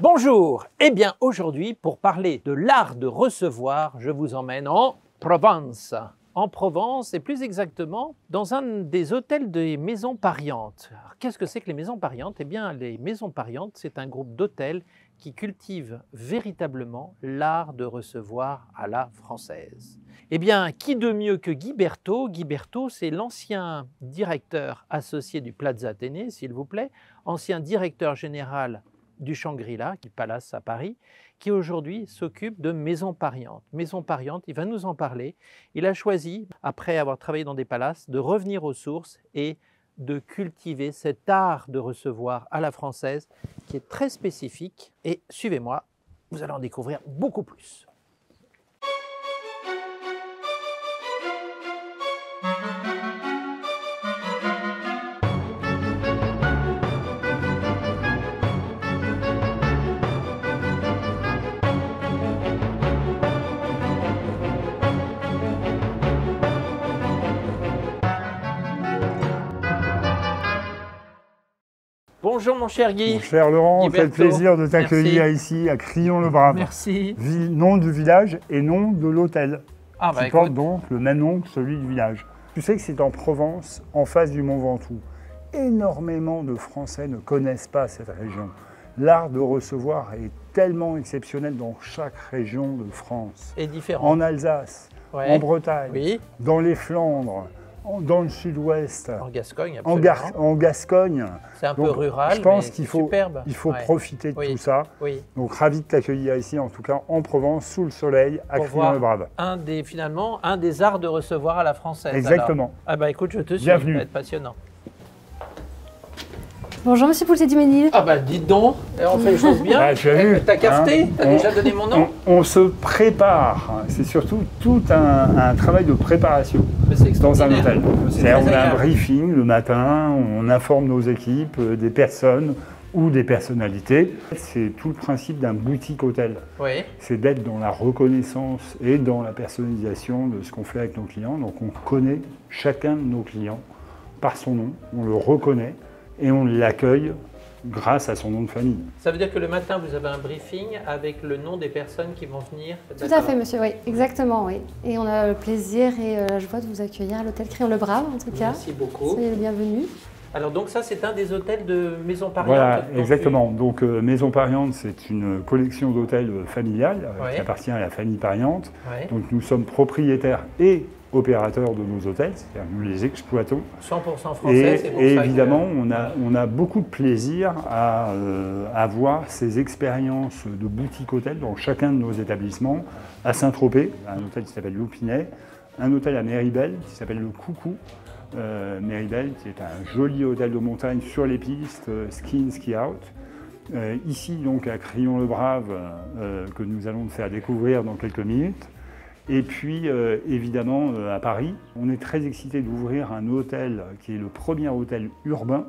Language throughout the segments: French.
Bonjour, eh bien aujourd'hui pour parler de l'art de recevoir, je vous emmène en Provence. En Provence et plus exactement dans un des hôtels des maisons pariantes. Qu'est-ce que c'est que les maisons pariantes? Eh bien les maisons pariantes c'est un groupe d'hôtels qui cultive véritablement l'art de recevoir à la française. Eh bien qui de mieux que Guy Berthaud? Guy Berthaud c'est l'ancien directeur associé du Plaza Athénée s'il vous plaît, ancien directeur général du Shangri-La, du Palace à Paris, qui aujourd'hui s'occupe de Maisons Pariantes. Maisons Pariantes, il va nous en parler. Il a choisi, après avoir travaillé dans des palaces, de revenir aux sources et de cultiver cet art de recevoir à la française qui est très spécifique. Et suivez-moi, vous allez en découvrir beaucoup plus. Bonjour mon cher Guy. Mon cher Laurent, Guy quel Berthaud. plaisir de t'accueillir ici à Crillon-le-Brave. Merci. Nom du village et nom de l'hôtel, Ah qui porte donc le même nom que celui du village. Tu sais que c'est en Provence, en face du Mont Ventoux. Énormément de Français ne connaissent pas cette région. L'art de recevoir est tellement exceptionnel dans chaque région de France. Et différent. En Alsace, Ouais. en Bretagne, Oui. dans les Flandres, dans le sud-ouest, En Gascogne, absolument. en Gascogne. C'est un peu Donc, rural, je pense mais qu'il c'est faut, superbe. il faut Ouais. profiter de Oui. tout ça. Oui. Donc ravi de t'accueillir ici, en tout cas en Provence, sous le soleil, à Pour voir Crillon-le-Brave. finalement, un des arts de recevoir à la française. Exactement. Alors. Ah bah écoute, je te suis, Bienvenue. ça va être passionnant. Bonjour Monsieur Poulset-Duménil. Ah bah dites donc, on fait les choses bien. Ah, tu as vu, T'as cafeté? hein, T'as déjà donné mon nom? on se prépare. C'est surtout tout un travail de préparation Mais c'est dans un extraordinaire. hôtel. C'est C'est-à-dire, très on a un agréable. briefing le matin, on informe nos équipes, des personnes ou des personnalités. C'est tout le principe d'un boutique hôtel. Oui. C'est d'être dans la reconnaissance et dans la personnalisation de ce qu'on fait avec nos clients. Donc on connaît chacun de nos clients par son nom, on le reconnaît et on l'accueille grâce à son nom de famille. Ça veut dire que le matin, vous avez un briefing avec le nom des personnes qui vont venir? Tout à fait monsieur, oui, exactement, oui. Et on a le plaisir et la joie de vous accueillir à l'hôtel Crillon-le-Brave en tout cas. Merci beaucoup. Soyez le bienvenu. Alors donc ça, c'est un des hôtels de Maison Pariante? Voilà, Donc, exactement. Donc Maison Pariante, c'est une collection d'hôtels familiales Ouais. qui appartient à la famille Pariante. Ouais. Donc nous sommes propriétaires et opérateurs de nos hôtels, c'est-à-dire nous les exploitons. 100% français, c'est pour Et ça évidemment, on a beaucoup de plaisir à avoir ces expériences de boutique hôtel dans chacun de nos établissements. À Saint-Tropez, un hôtel qui s'appelle Loupinet, un hôtel à Méribel qui s'appelle le Coucou. Méribel, qui est un joli hôtel de montagne sur les pistes, ski in, ski out. Ici, donc, à Crillon-le-Brave, que nous allons te faire découvrir dans quelques minutes. Et puis, évidemment, à Paris, on est très excités d'ouvrir un hôtel qui est le premier hôtel urbain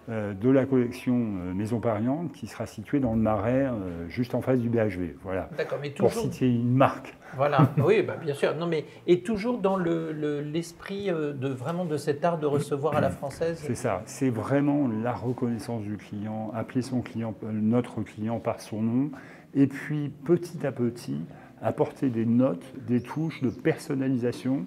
de la collection Maison Pariante, qui sera situé dans le Marais, juste en face du BHV. Voilà. D'accord, mais Pour toujours. citer une marque. Voilà, oui, bah, bien sûr. Non, mais et toujours dans l'esprit de vraiment de cet art de recevoir à la française. C'est ça, c'est vraiment la reconnaissance du client, appeler son client, notre client par son nom, et puis petit à petit apporter des notes, des touches de personnalisation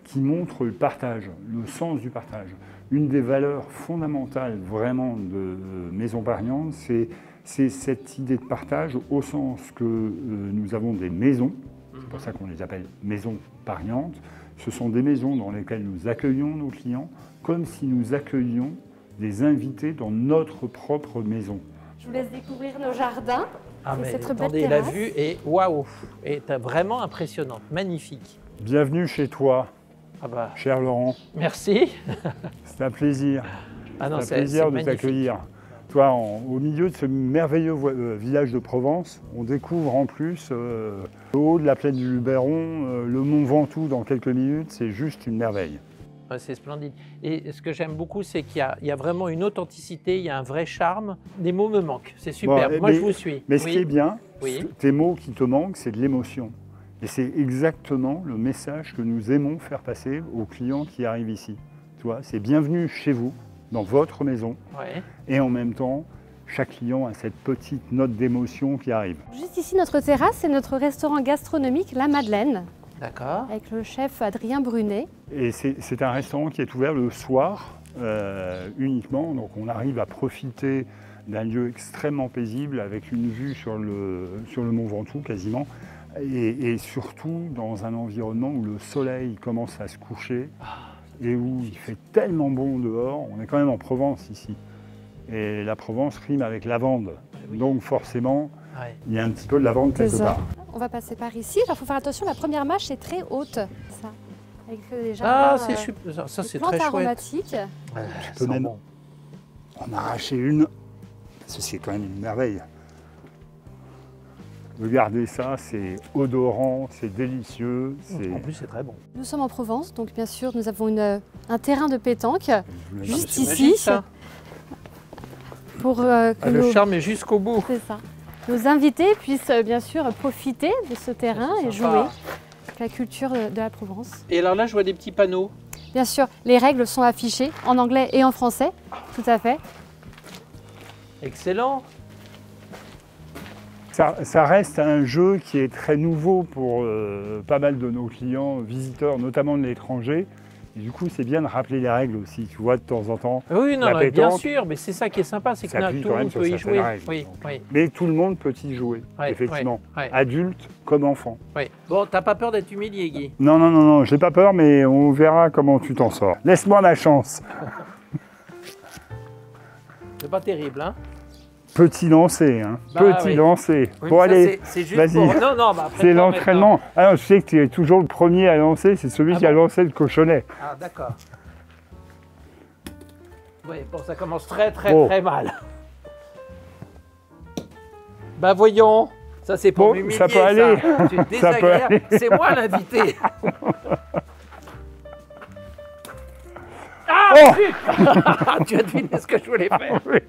qui montrent le partage, le sens du partage. Une des valeurs fondamentales vraiment de Maison Pariante, c'est cette idée de partage au sens que nous avons des maisons, c'est pour ça qu'on les appelle Maisons Pariantes. Ce sont des maisons dans lesquelles nous accueillons nos clients comme si nous accueillions des invités dans notre propre maison. Je vous laisse découvrir nos jardins. Ah et mais cette attendez, belle la terrasse. vue est waouh, est vraiment impressionnante, magnifique. Bienvenue chez toi, Ah bah cher Laurent. merci. C'est un plaisir. Ah non, C'est un plaisir de magnifique. t'accueillir. Toi, au milieu de ce merveilleux village de Provence, on découvre en plus le haut de la plaine du Luberon, le mont Ventoux dans quelques minutes. C'est juste une merveille. Ouais, c'est splendide. Et ce que j'aime beaucoup, c'est qu'il y a vraiment une authenticité, il y a un vrai charme. Les mots me manquent, c'est superbe. Bon, Moi, mais- je vous suis. Mais ce Oui. qui est bien, Oui. tes mots qui te manquent, c'est de l'émotion. Et c'est exactement le message que nous aimons faire passer aux clients qui arrivent ici. Tu vois, c'est bienvenue chez vous, dans votre maison, Ouais. et en même temps, chaque client a cette petite note d'émotion qui arrive. Juste ici, notre terrasse, c'est notre restaurant gastronomique La Madeleine, D'accord. avec le chef Adrien Brunet. Et c'est un restaurant qui est ouvert le soir uniquement, donc on arrive à profiter d'un lieu extrêmement paisible avec une vue sur le Mont Ventoux quasiment, et surtout dans un environnement où le soleil commence à se coucher et où il fait tellement bon dehors. On est quand même en Provence ici, et la Provence rime avec lavande, donc forcément il y a un petit peu de lavande quelque part. On va passer par ici. Alors, il faut faire attention, la première marche est très haute. Ça. Avec des Ah, jardins, ça c'est plantes très chouette. aromatiques. Tu peux même en arracher une, parce que c'est quand même une merveille. Regardez ça, c'est odorant, c'est délicieux. En plus, c'est très bon. Nous sommes en Provence, donc bien sûr, nous avons un terrain de pétanque juste C'est ici. magique, ça. Pour que Le nos, charme est jusqu'au bout. c'est ça. Nos invités puissent bien sûr profiter de ce terrain et jouer avec la culture de la Provence. Et alors là, je vois des petits panneaux. Bien sûr, les règles sont affichées en anglais et en français, tout à fait. Excellent. Ça reste un jeu qui est très nouveau pour pas mal de nos clients, visiteurs, notamment de l'étranger. Et du coup, c'est bien de rappeler les règles aussi, tu vois, de temps en temps. Oui, non, La non, bien pétanque, sûr, mais c'est ça qui est sympa, c'est que s'appuie tout quand le même monde sur peut y certaines jouer. règles. Oui, Donc, oui, mais tout le monde peut y jouer, Ouais, effectivement. ouais. Adulte comme enfant. oui. Bon, t'as pas peur d'être humilié, Guy? Non, non, non, non, j'ai pas peur, mais on verra comment tu t'en sors. Laisse-moi ma chance. C'est pas terrible, hein? Petit lancer, hein. Bah, Petit oui. lancer. Oui, Bon, mais ça, allez, c'est juste vas-y. pour... Non, non, bah après c'est toi, l'entraînement. Ah non, je sais que tu es toujours le premier à lancer, c'est celui qui a lancé le cochonnet. maintenant. Ah, d'accord. Oui, bon, ça commence très, très, Bon. très mal. Bah voyons, ça c'est pour Bon, m'humilier, ça peut aller. Tu es Ça peut désagréable. aller. C'est moi l'invité. Ah, Oh putain. Tu as deviné ce que je voulais faire. Oui.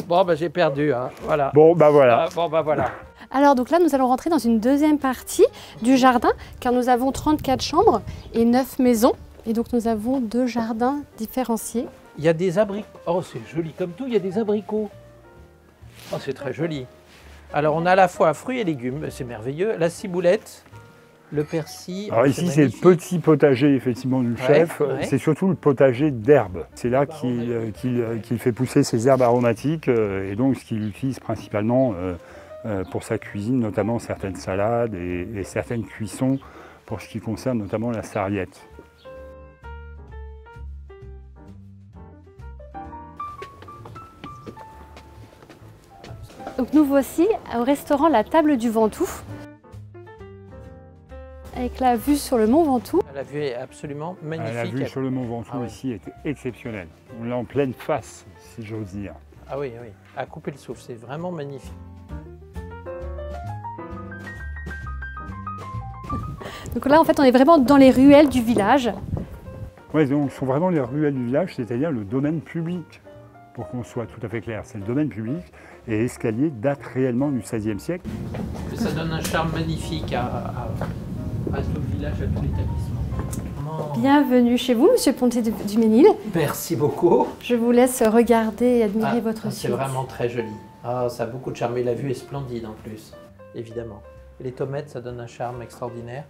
Bon, bah j'ai perdu, hein. Voilà. Bon, bah voilà. Ah, bon, bah voilà. Alors donc là, nous allons rentrer dans une deuxième partie du jardin, car nous avons 34 chambres et 9 maisons. Et donc nous avons 2 jardins différenciés. Il y a des abricots. Oh, c'est joli comme tout, il y a des abricots. Oh, c'est très joli. Alors, on a à la fois fruits et légumes, c'est merveilleux. La ciboulette, le persil. Alors oh, ici, c'est le magnifique. petit potager effectivement du chef. ouais. C'est surtout le potager d'herbes. C'est là qu'il fait pousser ses herbes aromatiques et donc ce qu'il utilise principalement pour sa cuisine, notamment certaines salades et certaines cuissons pour ce qui concerne notamment la sarriette. Donc nous voici au restaurant La Table du Ventoux, avec la vue sur le Mont Ventoux. La vue est absolument magnifique. La vue sur le Mont Ventoux Ah oui. ici est exceptionnelle. On l'a en pleine face, si j'ose dire. Ah oui, oui. À couper le souffle, c'est vraiment magnifique. Donc là, en fait, on est vraiment dans les ruelles du village. Ouais, donc ce sont vraiment les ruelles du village, c'est-à-dire le domaine public, pour qu'on soit tout à fait clair. C'est le domaine public et l'escalier date réellement du XVIe siècle. Ça donne un charme magnifique à tout le village, à tout l'établissement. Bienvenue chez vous, Monsieur Pontet du Ménil. Merci beaucoup. Je vous laisse regarder et admirer votre C'est suite. vraiment très joli. Ah, ça a beaucoup de charme et la vue est splendide en plus, évidemment. Et les tomates, ça donne un charme extraordinaire.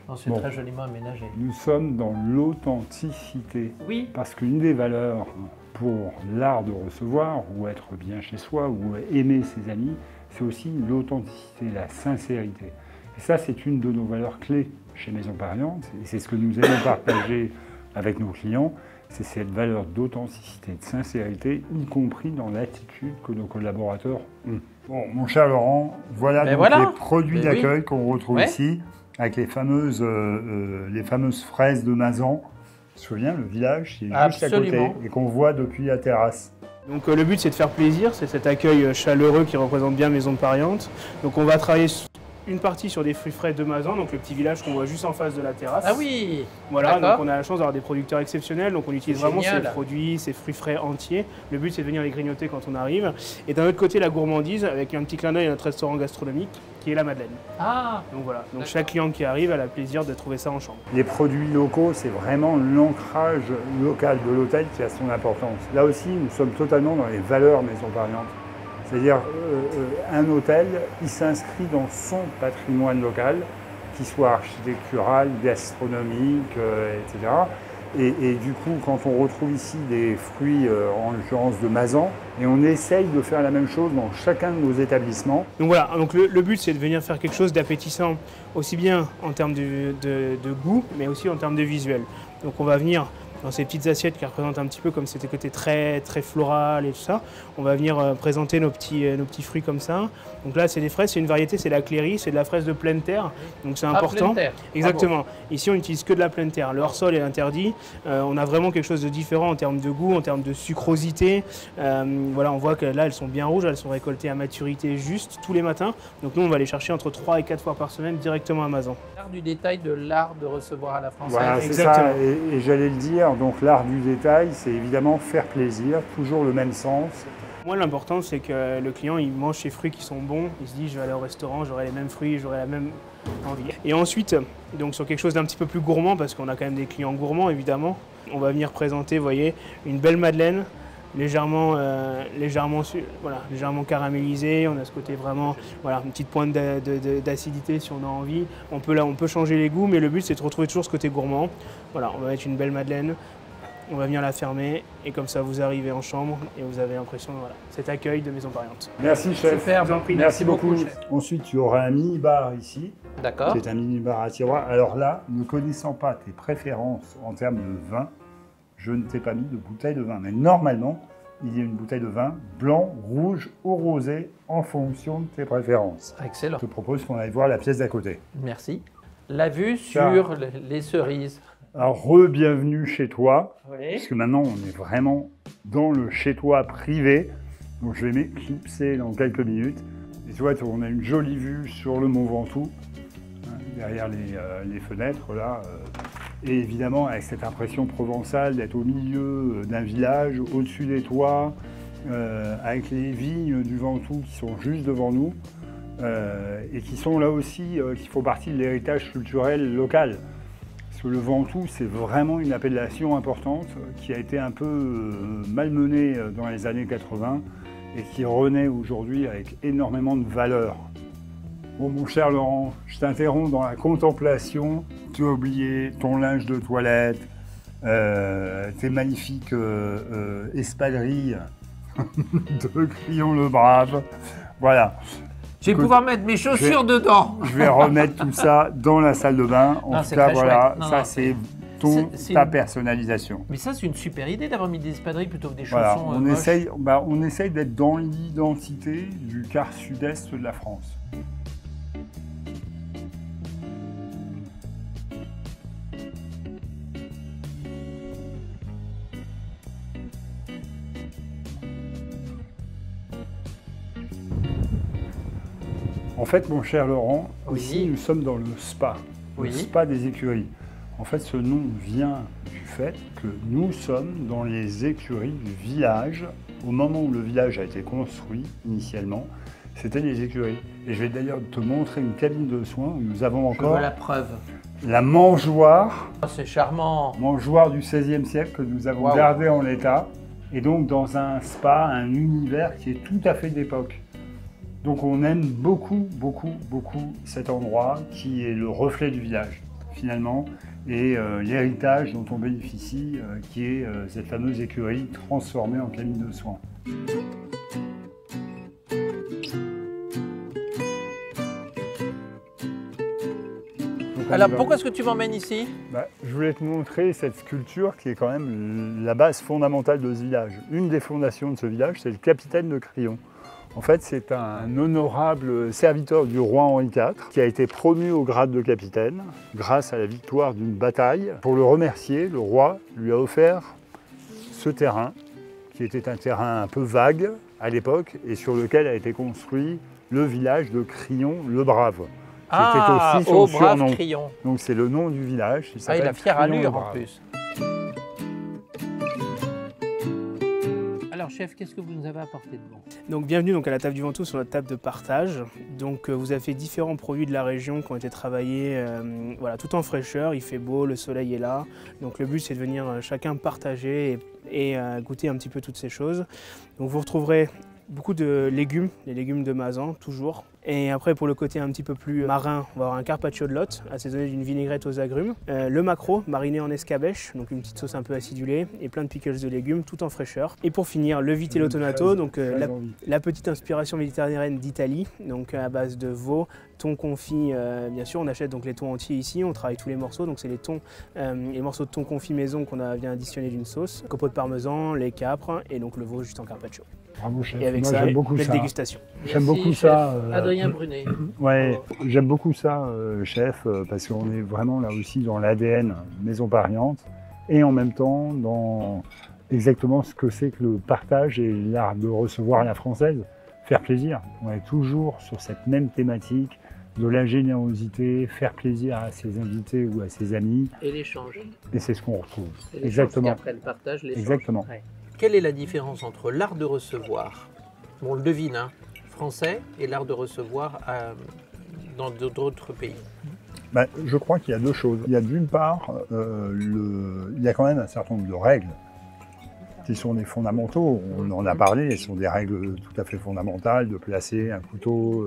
Non, c'est Bon. très joliment aménagé. Nous sommes dans l'authenticité. Oui, Parce qu'une des valeurs pour l'art de recevoir, ou être bien chez soi, ou aimer ses amis, c'est aussi l'authenticité, la sincérité. Et ça, c'est une de nos valeurs clés chez Maison Pariante, et c'est ce que nous aimons partager avec nos clients, c'est cette valeur d'authenticité, de sincérité, y compris dans l'attitude que nos collaborateurs ont. Bon, mon cher Laurent, voilà Ben donc voilà. les produits Ben oui. d'accueil qu'on retrouve Ouais. ici, avec les fameuses fraises de Mazan. Tu te souviens, le village qui est juste à Absolument. côté et qu'on voit depuis la terrasse. Donc le but c'est de faire plaisir, c'est cet accueil chaleureux qui représente bien Maison de Pariante. Donc on va travailler une partie sur des fruits frais de Mazan, donc le petit village qu'on voit juste en face de la terrasse. Ah oui. Voilà, donc on a la chance d'avoir des producteurs exceptionnels, donc on utilise vraiment ces Génial. produits, ces fruits frais entiers. Le but c'est de venir les grignoter quand on arrive. Et d'un autre côté la gourmandise, avec un petit clin d'œil à notre restaurant gastronomique, qui est la Madeleine. Ah, Donc voilà, donc D'accord. chaque client qui arrive a le plaisir de trouver ça en chambre. Les produits locaux, c'est vraiment l'ancrage local de l'hôtel qui a son importance. Là aussi, nous sommes totalement dans les valeurs Maison Pariante. C'est-à-dire, un hôtel, il s'inscrit dans son patrimoine local, qu'il soit architectural, gastronomique, etc. Et du coup, quand on retrouve ici des fruits, en l'occurrence de Mazan, et on essaye de faire la même chose dans chacun de nos établissements. Donc voilà, donc le but c'est de venir faire quelque chose d'appétissant, aussi bien en termes de goût, mais aussi en termes de visuel. Donc on va venir dans ces petites assiettes qui représentent un petit peu comme c'était côté très floral et tout ça. On va venir présenter nos petits fruits comme ça. Donc là c'est des fraises, c'est une variété, c'est la Cléry, c'est de la fraise de pleine terre, donc c'est important. pleine terre. Exactement. Ici on n'utilise que de la pleine terre. Le hors-sol est interdit. On a vraiment quelque chose de différent en termes de goût, en termes de sucrosité. Voilà, on voit que là elles sont bien rouges, elles sont récoltées à maturité juste tous les matins. Donc nous on va les chercher entre 3 et 4 fois par semaine directement à Mazan. L'art du détail de l'art de recevoir à la française. Voilà, c'est Exactement. ça. Et j'allais le dire, donc l'art du détail, c'est évidemment faire plaisir, toujours le même sens. Moi, l'important, c'est que le client, il mange ses fruits qui sont bons. Il se dit, je vais aller au restaurant, j'aurai les mêmes fruits, j'aurai la même envie. Et ensuite, donc sur quelque chose d'un petit peu plus gourmand, parce qu'on a quand même des clients gourmands, évidemment, on va venir présenter, vous voyez, une belle madeleine, légèrement caramélisée. On a ce côté vraiment, voilà, une petite pointe d'acidité si on a envie. On peut changer les goûts, mais le but, c'est de retrouver toujours ce côté gourmand. Voilà, on va mettre une belle madeleine. On va venir la fermer et comme ça vous arrivez en chambre et vous avez l'impression de cet accueil de Maison Pariante. Merci chef. Super, Je vous en prie, Merci beaucoup. chef. Ensuite, tu auras un mini-bar ici. D'accord. C'est un mini-bar à tiroir. Alors là, ne connaissant pas tes préférences en termes de vin, je ne t'ai pas mis de bouteille de vin. Mais normalement, il y a une bouteille de vin blanc, rouge ou rosé en fonction de tes préférences. Excellent. Je te propose qu'on aille voir la pièce d'à côté. Merci. La vue Ça. sur les cerises. Alors, re-bienvenue chez toi, Oui. puisque maintenant on est vraiment dans le chez-toi privé. Donc je vais m'éclipser dans quelques minutes. Et tu vois, on a une jolie vue sur le Mont Ventoux, hein, derrière les fenêtres là. Et évidemment, avec cette impression provençale d'être au milieu d'un village, au-dessus des toits, avec les vignes du Ventoux qui sont juste devant nous, et qui sont là aussi, qui font partie de l'héritage culturel local. Parce que le Ventoux, c'est vraiment une appellation importante qui a été un peu malmenée dans les années 80 et qui renaît aujourd'hui avec énormément de valeur. Bon, mon cher Laurent, je t'interromps dans la contemplation. Tu as oublié ton linge de toilette, tes magnifiques espadrilles de Crillon le Brave. Voilà. Je vais pouvoir mettre mes chaussures dedans. Je vais remettre tout ça dans la salle de bain. En Non, tout c'est cas, très voilà, chouette. Non, ça non, c'est c'est ta une- personnalisation. Mais ça, c'est une super idée d'avoir mis des espadrilles plutôt que des Voilà, chaussons on moches. essaye d'être dans l'identité du quart sud-est de la France. En fait, mon cher Laurent, Oui. ici nous sommes dans le spa, Oui. le spa des écuries. En fait, ce nom vient du fait que nous sommes dans les écuries du village. Au moment où le village a été construit initialement, c'était les écuries. Et je vais d'ailleurs te montrer une cabine de soins où nous avons Je encore vois la preuve. la mangeoire, Oh, c'est charmant. mangeoire du XVIe siècle que nous avons Waouh. gardée en l'état. Et donc dans un spa, un univers qui est tout à fait d'époque. Donc on aime beaucoup, beaucoup, beaucoup cet endroit qui est le reflet du village finalement et l'héritage dont on bénéficie qui est cette fameuse écurie transformée en cabine de soins. Donc, on Alors, y va. pourquoi est-ce que tu m'emmènes ici? Je voulais te montrer cette sculpture qui est quand même la base fondamentale de ce village. Une des fondations de ce village, c'est le capitaine de Crillon. En fait, c'est un honorable serviteur du roi Henri IV qui a été promu au grade de capitaine grâce à la victoire d'une bataille. Pour le remercier, le roi lui a offert ce terrain, qui était un terrain un peu vague à l'époque et sur lequel a été construit le village de Crillon le Brave. Ah, aussi oh, son brave surnom. Crillon. Donc c'est le nom du village. Ah, il a fière Crillon le allure en Brave. plus. Alors chef, qu'est-ce que vous nous avez apporté de bon? Donc bienvenue donc à la table du Ventoux sur notre table de partage. Donc vous avez fait différents produits de la région qui ont été travaillés voilà, tout en fraîcheur, il fait beau, le soleil est là. Donc le but c'est de venir chacun partager et goûter un petit peu toutes ces choses. Donc vous retrouverez beaucoup de légumes, les légumes de Mazan toujours. Et après pour le côté un petit peu plus marin, on va avoir un carpaccio de lotte assaisonné d'une vinaigrette aux agrumes. Le maquereau mariné en escabèche, donc une petite sauce un peu acidulée et plein de pickles de légumes tout en fraîcheur. Et pour finir le vitello tonato, donc la petite inspiration méditerranéenne d'Italie, donc à base de veau, thon confit, bien sûr on achète donc les thons entiers ici, on travaille tous les morceaux, donc c'est les thons, les morceaux de thon confit maison qu'on a bien additionné d'une sauce, copeaux de parmesan, les capres et donc le veau juste en carpaccio. Bravo chef. Et avec Moi, ça, j'aime beaucoup belle ça. dégustation. J'aime Merci, beaucoup chef. ça. Adrien Brunet. Ouais, j'aime beaucoup ça, chef, parce qu'on est vraiment là aussi dans l'ADN Maison Pariante et en même temps dans exactement ce que c'est que le partage et l'art de recevoir à la française, faire plaisir. On est toujours sur cette même thématique de la générosité, faire plaisir à ses invités ou à ses amis, Et l'échange. et c'est ce qu'on retrouve. Et l'échange, Exactement. Après le partage, l'échange. Exactement. Ouais. Quelle est la différence entre l'art de recevoir, bon, on le devine, hein, français, et l'art de recevoir dans d'autres pays? Ben, je crois qu'il y a deux choses. Il y a d'une part, il y a quand même un certain nombre de règles qui sont des fondamentaux. On en a parlé, elles sont des règles tout à fait fondamentales, de placer un couteau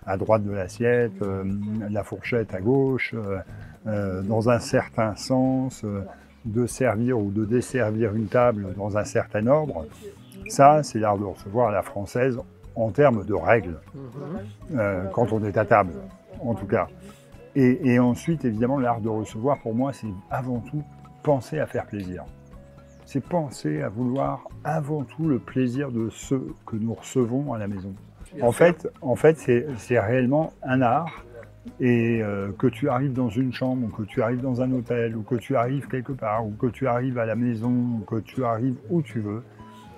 à droite de l'assiette, la fourchette à gauche, dans un certain sens, de servir ou de desservir une table dans un certain ordre. Ça, c'est l'art de recevoir à la française en termes de règles, quand on est à table, en tout cas. Et ensuite, évidemment, l'art de recevoir, pour moi, c'est avant tout penser à faire plaisir. C'est penser à vouloir avant tout le plaisir de ceux que nous recevons à la maison. En fait, c'est réellement un art. Et que tu arrives dans une chambre, ou que tu arrives dans un hôtel, ou que tu arrives quelque part, ou que tu arrives à la maison, ou que tu arrives où tu veux,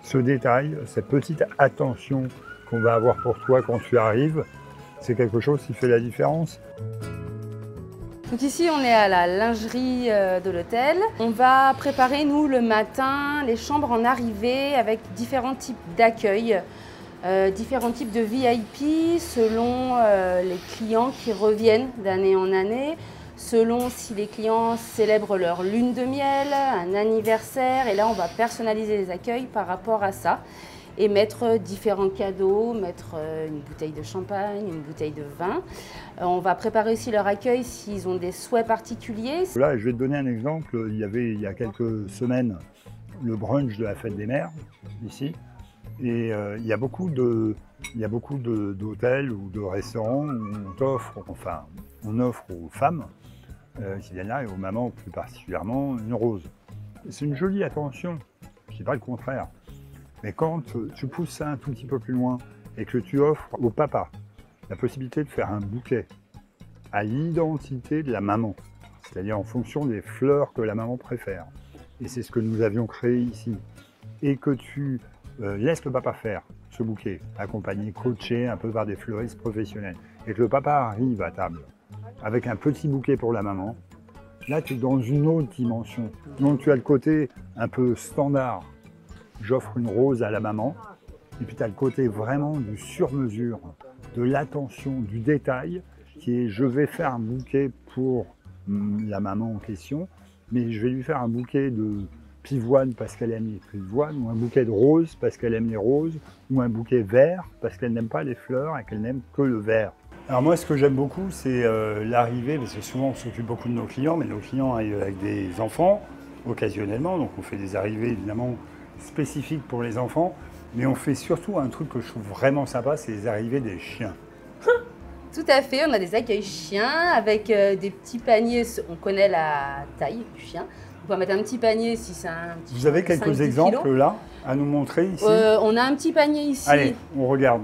ce détail, cette petite attention qu'on va avoir pour toi quand tu arrives, c'est quelque chose qui fait la différence. Donc ici, on est à la lingerie de l'hôtel. On va préparer, nous, le matin, les chambres en arrivée avec différents types d'accueil. Différents types de VIP selon les clients qui reviennent d'année en année, selon si les clients célèbrent leur lune de miel, un anniversaire. Et là, on va personnaliser les accueils par rapport à ça et mettre différents cadeaux, mettre une bouteille de champagne, une bouteille de vin. On va préparer aussi leur accueil s'ils ont des souhaits particuliers. Là, je vais te donner un exemple. Il y avait, il y a quelques semaines, le brunch de la Fête des Mères, ici. Et il y a beaucoup d'hôtels ou de restaurants où on offre aux femmes qui viennent là et aux mamans plus particulièrement une rose. C'est une jolie attention, je ne dis pas le contraire. Mais quand tu pousses ça un tout petit peu plus loin et que tu offres au papa la possibilité de faire un bouquet à l'identité de la maman, c'est-à-dire en fonction des fleurs que la maman préfère, et c'est ce que nous avions créé ici, et que tu laisse le papa faire ce bouquet, accompagné, coaché un peu par des fleuristes professionnels, et que le papa arrive à table avec un petit bouquet pour la maman, là tu es dans une autre dimension. Donc tu as le côté un peu standard, j'offre une rose à la maman, et puis tu as le côté vraiment du sur-mesure, de l'attention, du détail, qui est je vais faire un bouquet pour la maman en question, mais je vais lui faire un bouquet de pivoine parce qu'elle aime les pivoines, ou un bouquet de roses parce qu'elle aime les roses, ou un bouquet vert parce qu'elle n'aime pas les fleurs et qu'elle n'aime que le vert. Alors moi, ce que j'aime beaucoup, c'est l'arrivée, parce que souvent on s'occupe beaucoup de nos clients, mais nos clients arrivent avec des enfants, occasionnellement, donc on fait des arrivées évidemment spécifiques pour les enfants, mais on fait surtout un truc que je trouve vraiment sympa, c'est les arrivées des chiens. Tout à fait, on a des accueils chiens avec des petits paniers, on connaît la taille du chien. On peut mettre un petit panier si c'est un petit. Vous avez quelques exemples là à nous montrer ici? On a un petit panier ici. Allez, on regarde.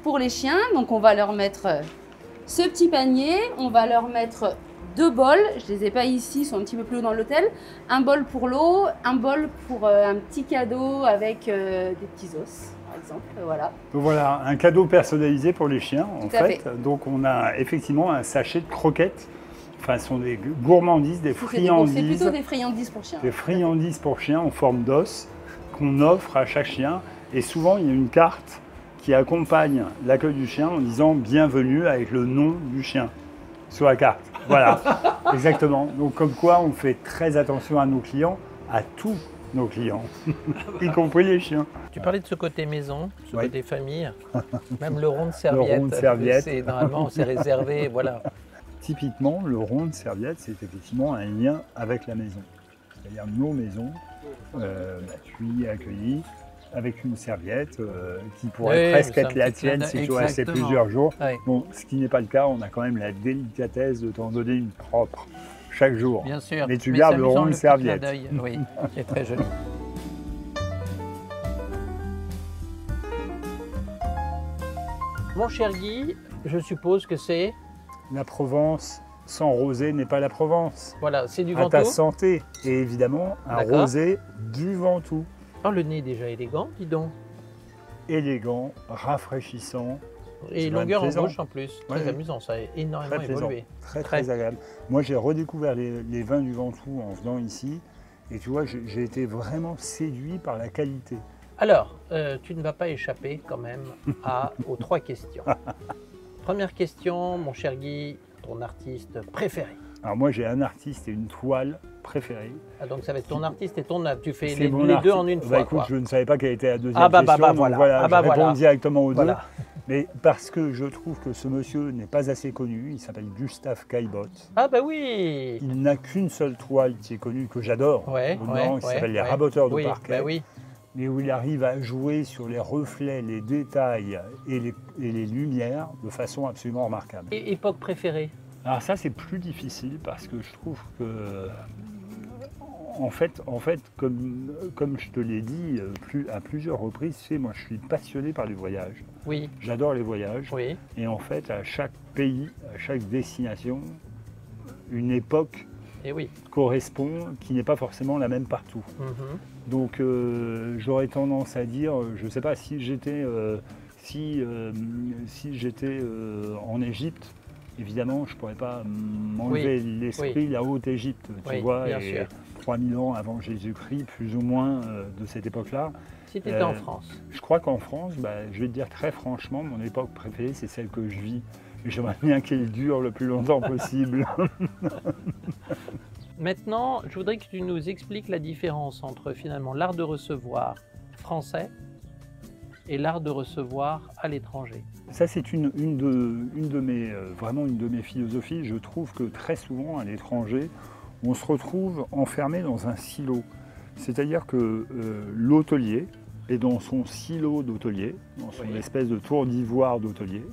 Pour les chiens, donc on va leur mettre ce petit panier, on va leur mettre 2 bols, je ne les ai pas ici, ils sont un petit peu plus haut dans l'hôtel. Un bol pour l'eau, un bol pour un petit cadeau avec des petits os, par exemple. Voilà. Donc voilà, un cadeau personnalisé pour les chiens, en Tout à fait. Donc on a effectivement un sachet de croquettes. Enfin, ce sont des gourmandises, des C'est friandises. plutôt des friandises pour chiens. Des friandises pour chiens en forme d'os qu'on offre à chaque chien. Et souvent, il y a une carte qui accompagne l'accueil du chien en disant « Bienvenue » avec le nom du chien sur la carte. Voilà, exactement. Donc comme quoi, on fait très attention à nos clients, à tous nos clients, y compris les chiens. Tu parlais de ce côté maison, ce Oui. côté famille, même le rond de serviette. rond de serviette. Normalement, c'est réservé, voilà. Typiquement, le rond de serviette, c'est effectivement un lien avec la maison. C'est-à-dire nos maisons, tu y es accueilli avec une serviette qui pourrait Oui, presque c'est un être la petit clin tienne si d'œil, tu restais exactement. plusieurs jours. Ouais. Bon, ce qui n'est pas le cas, on a quand même la délicatesse de t'en donner une propre chaque jour. Bien sûr. Mais tu c'est gardes le amusant, rond de petit serviette. clin d'œil. Oui, c'est très joli. Mon cher Guy, je suppose que c'est La Provence sans rosé n'est pas la Provence. voilà, c'est du À ta Ventoux. santé. Et évidemment, un D'accord. rosé du Ventoux. Oh, le nez est déjà élégant, dis donc. Élégant, rafraîchissant, Et C'est longueur en plaisant. bouche en plus. Très Ouais. amusant, ça a énormément très plaisant, évolué. très Très. très agréable. Moi j'ai redécouvert les vins du Ventoux en venant ici et tu vois j'ai été vraiment séduit par la qualité. Alors, tu ne vas pas échapper quand même aux 3 questions. Première question, mon cher Guy, ton artiste préféré. Alors moi j'ai un artiste et une toile préférée. Ah, donc ça va être ton artiste et ton œuvre. Tu fais C'est les mon deux artiste. en une Bah, fois. écoute, quoi. je ne savais pas quelle était la deuxième Ah bah, question, bah, donc voilà. voilà, Ah bah, je réponds voilà. directement aux Voilà. deux. Mais parce que je trouve que ce monsieur n'est pas assez connu, il s'appelle Gustave Caillebotte. Ah bah oui. Il n'a qu'une seule toile qui est connue, que j'adore, Ouais, au ouais, Mans, qui ouais, s'appelle Les ouais. Raboteurs de Oui, parquet. bah oui. Mais où il arrive à jouer sur les reflets, les détails et les lumières de façon absolument remarquable. Et époque préférée? Alors ça, c'est plus difficile parce que je trouve que, en fait comme je te l'ai dit à plusieurs reprises, tu sais, moi je suis passionné par les voyages. Oui, J'adore les voyages. oui. Et en fait, à chaque pays, à chaque destination, une époque Et oui. correspond qui n'est pas forcément la même partout. Mhm. Donc j'aurais tendance à dire, je ne sais pas, si j'étais en Égypte, évidemment, je ne pourrais pas m'enlever l'esprit, la Haute-Égypte, tu Oui, vois, bien et sûr. 3000 ans avant Jésus-Christ, plus ou moins de cette époque-là. Si tu étais en France. Je crois qu'en France, je vais te dire très franchement, mon époque préférée, c'est celle que je vis. Et j'aimerais bien qu'elle dure le plus longtemps possible. Maintenant, je voudrais que tu nous expliques la différence entre finalement l'art de recevoir français et l'art de recevoir à l'étranger. Ça, c'est vraiment une de mes philosophies. Je trouve que très souvent, à l'étranger, on se retrouve enfermé dans un silo. C'est-à-dire que l'hôtelier est dans son silo d'hôtelier, dans son espèce de tour d'ivoire d'hôtelier,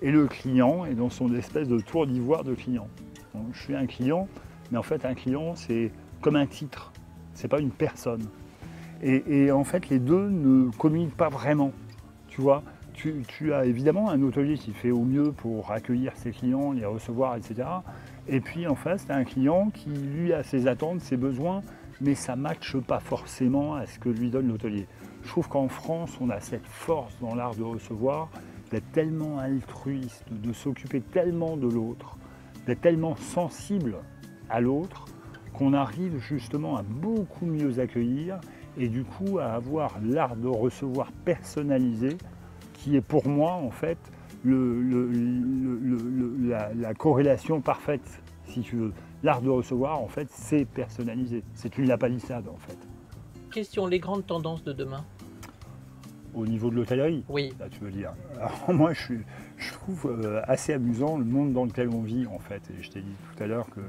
et le client est dans son espèce de tour d'ivoire de client. Donc, je suis un client, mais en fait, un client, c'est comme un titre, c'est pas une personne. Et en fait, les deux ne communiquent pas vraiment. Tu vois, tu as évidemment un hôtelier qui fait au mieux pour accueillir ses clients, les recevoir, etc. Et puis en face, tu as un client qui, lui, a ses attentes, ses besoins, mais ça ne matche pas forcément à ce que lui donne l'hôtelier. Je trouve qu'en France, on a cette force dans l'art de recevoir, d'être tellement altruiste, de s'occuper tellement de l'autre, d'être tellement sensible à l'autre, qu'on arrive justement à beaucoup mieux accueillir et du coup à avoir l'art de recevoir personnalisé qui est pour moi en fait la corrélation parfaite, si tu veux. L'art de recevoir en fait c'est personnalisé, c'est une lapalissade en fait. Question, les grandes tendances de demain? Au niveau de l'hôtellerie, Oui. là tu veux dire. Alors moi je trouve assez amusant le monde dans lequel on vit en fait. Et je t'ai dit tout à l'heure que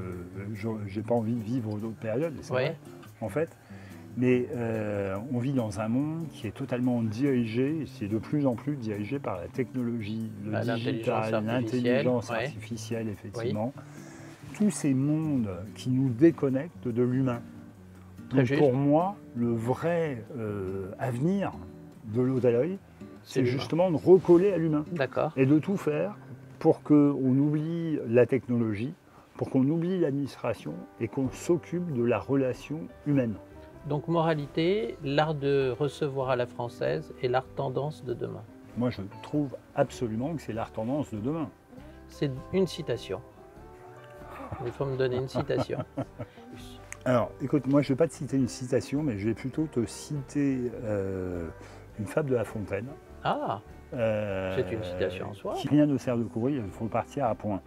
j'ai pas envie de vivre d'autres périodes, et c'est Ouais. vrai en fait. Mais on vit dans un monde qui est totalement dirigé, c'est de plus en plus dirigé par la technologie, le digital, l'intelligence ouais. artificielle, effectivement. Tous ces mondes qui nous déconnectent de l'humain. Très Donc juste. pour moi, le vrai avenir de l'hôtellerie, c'est l'humain. justement de recoller à l'humain D'accord. et de tout faire pour qu'on oublie la technologie, pour qu'on oublie l'administration et qu'on s'occupe de la relation humaine. Donc moralité, l'art de recevoir à la française est l'art tendance de demain. Moi, je trouve absolument que c'est l'art tendance de demain. C'est une citation. Il faut me donner une citation. Alors, écoute, moi, je ne vais pas te citer une citation, mais je vais plutôt te citer une fable de La Fontaine. Ah, c'est une citation en soi. Si rien ne sert de courir, il faut partir à point.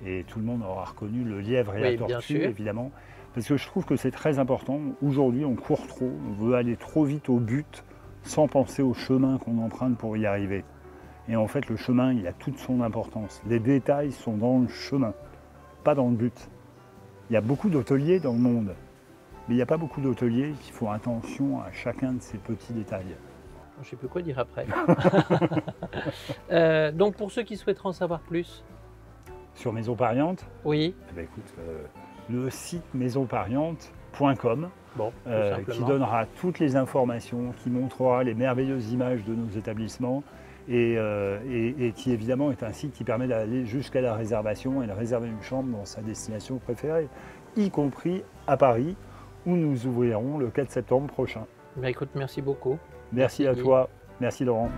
Et tout le monde aura reconnu le lièvre et Oui, la bien tortue, sûr. évidemment. Parce que je trouve que c'est très important. Aujourd'hui, on court trop, on veut aller trop vite au but sans penser au chemin qu'on emprunte pour y arriver. Et en fait, le chemin, il a toute son importance. Les détails sont dans le chemin, pas dans le but. Il y a beaucoup d'hôteliers dans le monde, mais il n'y a pas beaucoup d'hôteliers qui font attention à chacun de ces petits détails. Je ne sais plus quoi dire après. Donc pour ceux qui souhaiteraient en savoir plus, Sur Maison Pariante, oui, eh ben, écoute, le site maisonpariante.com bon, tout qui simplement. donnera toutes les informations, qui montrera les merveilleuses images de nos établissements et qui évidemment est un site qui permet d'aller jusqu'à la réservation et de réserver une chambre dans sa destination préférée, y compris à Paris où nous ouvrirons le 4 septembre prochain. Ben, écoute, merci beaucoup. Merci à Guy. toi, merci Laurent.